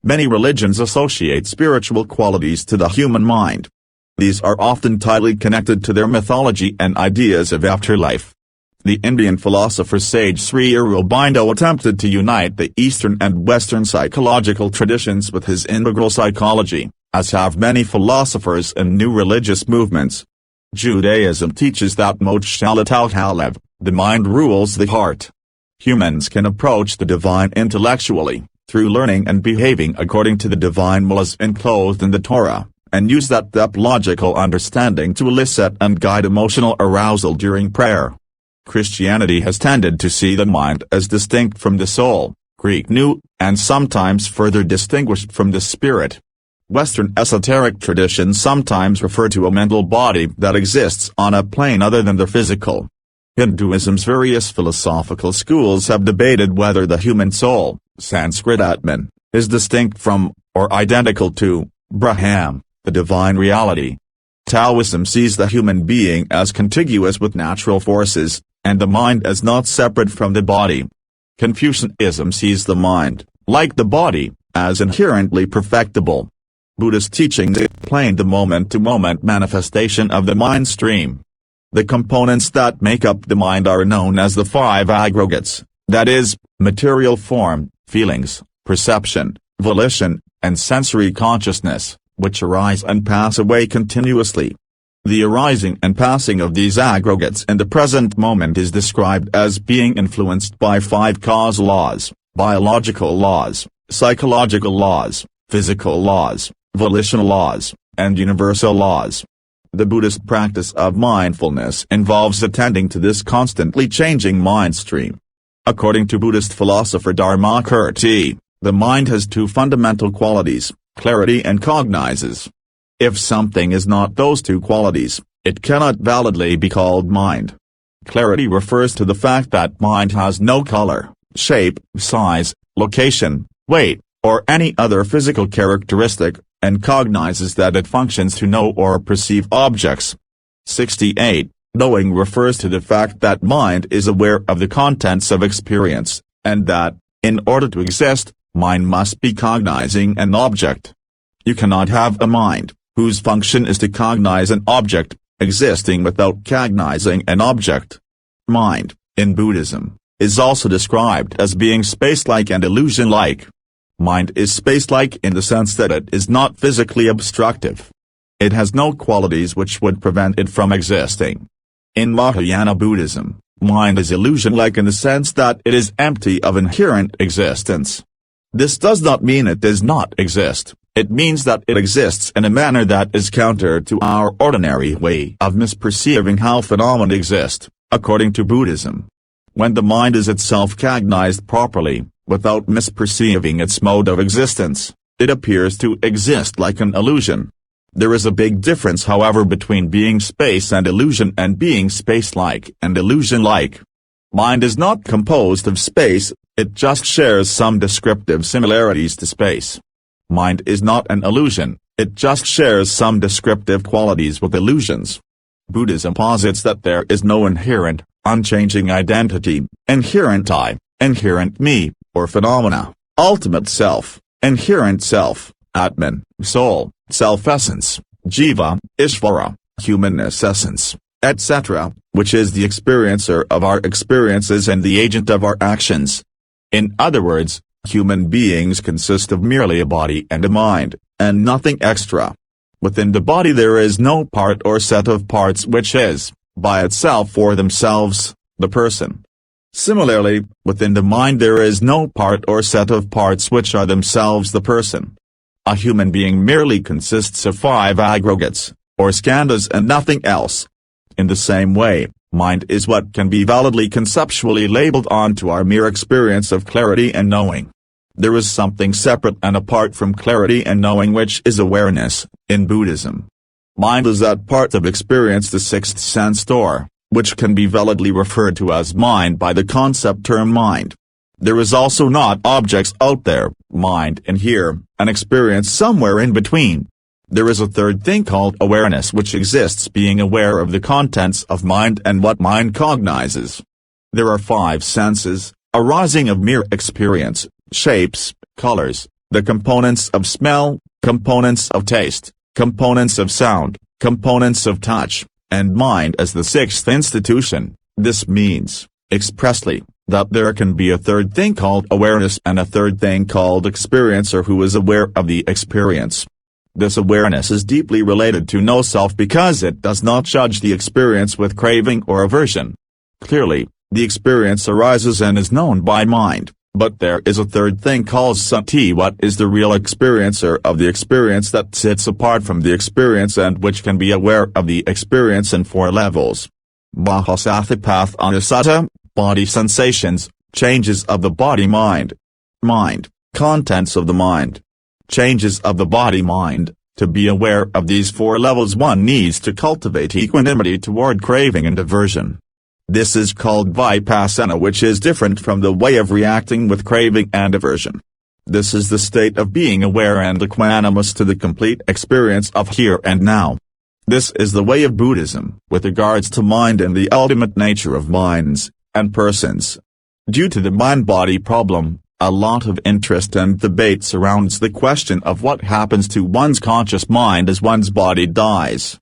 Many religions associate spiritual qualities to the human mind. These are often tightly connected to their mythology and ideas of afterlife. The Indian philosopher sage Sri Aurobindo attempted to unite the Eastern and Western psychological traditions with his integral psychology, as have many philosophers and new religious movements. Judaism teaches that Moch Shalit al-Halev, the mind rules the heart. Humans can approach the divine intellectually, through learning and behaving according to the divine laws enclosed in the Torah, and use that depth logical understanding to elicit and guide emotional arousal during prayer. Christianity has tended to see the mind as distinct from the soul, Greek nous, and sometimes further distinguished from the spirit. Western esoteric traditions sometimes refer to a mental body that exists on a plane other than the physical. Hinduism's various philosophical schools have debated whether the human soul, Sanskrit Atman, is distinct from, or identical to, Brahman, the divine reality. Taoism sees the human being as contiguous with natural forces, and the mind as not separate from the body. Confucianism sees the mind, like the body, as inherently perfectible. Buddhist teachings explain the moment-to-moment manifestation of the mind stream. The components that make up the mind are known as the five aggregates, that is, material form, feelings, perception, volition, and sensory consciousness, which arise and pass away continuously. The arising and passing of these aggregates in the present moment is described as being influenced by five causal laws: biological laws, psychological laws, physical laws, volitional laws, and universal laws. The Buddhist practice of mindfulness involves attending to this constantly changing mind stream. According to Buddhist philosopher Dharmakirti, the mind has two fundamental qualities, clarity and cognizance. If something is not those two qualities, it cannot validly be called mind. Clarity refers to the fact that mind has no color, shape, size, location, weight, or any other physical characteristic, and cognizes that it functions to know or perceive objects. 68. Knowing refers to the fact that mind is aware of the contents of experience, and that, in order to exist, mind must be cognizing an object. You cannot have a mind, whose function is to cognize an object, existing without cognizing an object. Mind, in Buddhism, is also described as being space-like and illusion-like. Mind is space-like in the sense that it is not physically obstructive. It has no qualities which would prevent it from existing. In Mahayana Buddhism, mind is illusion-like in the sense that it is empty of inherent existence. This does not mean it does not exist, it means that it exists in a manner that is counter to our ordinary way of misperceiving how phenomena exist, according to Buddhism. When the mind is itself cognized properly, without misperceiving its mode of existence, it appears to exist like an illusion. There is a big difference however between being space and illusion and being space-like and illusion-like. Mind is not composed of space, it just shares some descriptive similarities to space. Mind is not an illusion, it just shares some descriptive qualities with illusions. Buddhism posits that there is no inherent, unchanging identity, inherent I, inherent me, or phenomena, ultimate self, inherent self, Atman, soul, self-essence, Jiva, Ishvara, humanness essence, etc., which is the experiencer of our experiences and the agent of our actions. In other words, human beings consist of merely a body and a mind, and nothing extra. Within the body there is no part or set of parts which is, by itself or themselves, the person. Similarly, within the mind there is no part or set of parts which are themselves the person. A human being merely consists of five aggregates, or skandhas and nothing else. In the same way, mind is what can be validly conceptually labeled onto our mere experience of clarity and knowing. There is something separate and apart from clarity and knowing which is awareness, in Buddhism. Mind is that part of experience the sixth sense door, which can be validly referred to as mind by the concept term mind. There is also not objects out there, mind in here, and experience somewhere in between. There is a third thing called awareness which exists being aware of the contents of mind and what mind cognizes. There are five senses, arising of mere experience, shapes, colors, The components of smell, components of taste, components of sound, components of touch, and mind as the sixth institution. This means, expressly, that there can be a third thing called awareness and a third thing called experiencer who is aware of the experience. This awareness is deeply related to no self because it does not judge the experience with craving or aversion. Clearly, the experience arises and is known by mind, but there is a third thing called sati. What is the real experiencer of the experience that sits apart from the experience and which can be aware of the experience in four levels? Bahasathipath Anusata, body sensations, changes of the body-mind. Mind, contents of the mind. Changes of the body-mind. To be aware of these four levels one needs to cultivate equanimity toward craving and aversion. This is called vipassana, which is different from the way of reacting with craving and aversion. This is the state of being aware and equanimous to the complete experience of here and now. This is the way of Buddhism with regards to mind and the ultimate nature of minds and persons. Due to the mind-body problem, a lot of interest and debate surrounds the question of what happens to one's conscious mind as one's body dies.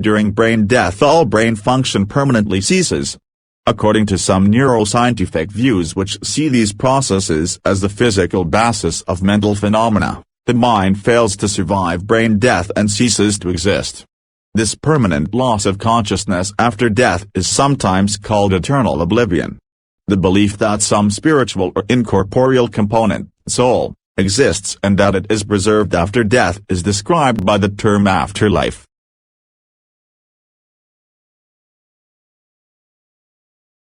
During brain death, all brain function permanently ceases. According to some neuroscientific views which see these processes as the physical basis of mental phenomena, the mind fails to survive brain death and ceases to exist. This permanent loss of consciousness after death is sometimes called eternal oblivion. The belief that some spiritual or incorporeal component, soul, exists and that it is preserved after death is described by the term afterlife.